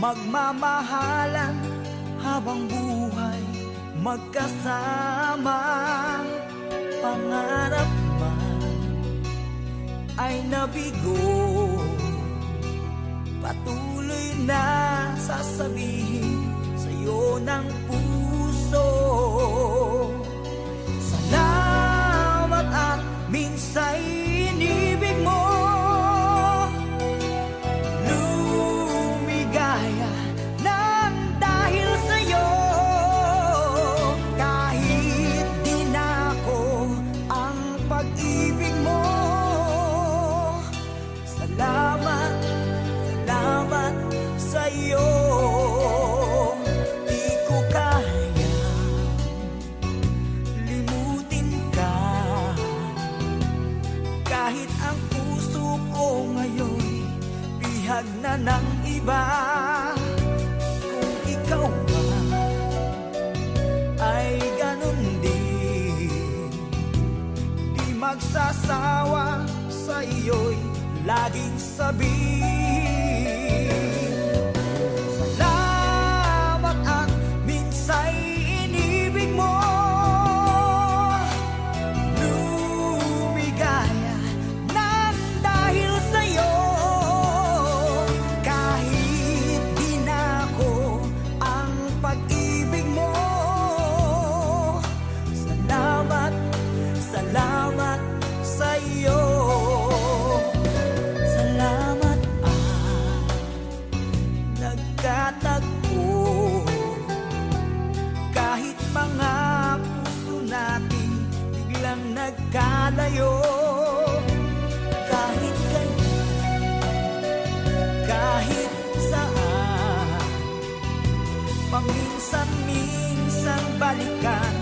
magmamahalan habang buhay magkasama. Pangarap man ay nabigo, patuloy na sasabihin sa'yo ng puso. Salamat at minsa'y inibig mo, lumigaya nang dahil sa'yo. Kahit di na ako ang pag-ibig mo, salamat, salamat sa'yo. Di ko kayang limutin ka, kahit ang puso ko ngayon bihag na ng iba. Kung ikaw man ay ganun din, di magsasawa sa iyo'y laging sabihin. Salamat at minsa'y inibig mo, lumigaya nang dahil sa'yo. Kahit di na ako ang pag-ibig mo, salamat, salamat sa'yo. Salamat at nagkatagpo, kahit mga puso natin biglang nagkalayo. Kahit ganyan, kahit saan, paminsan-minsan balikan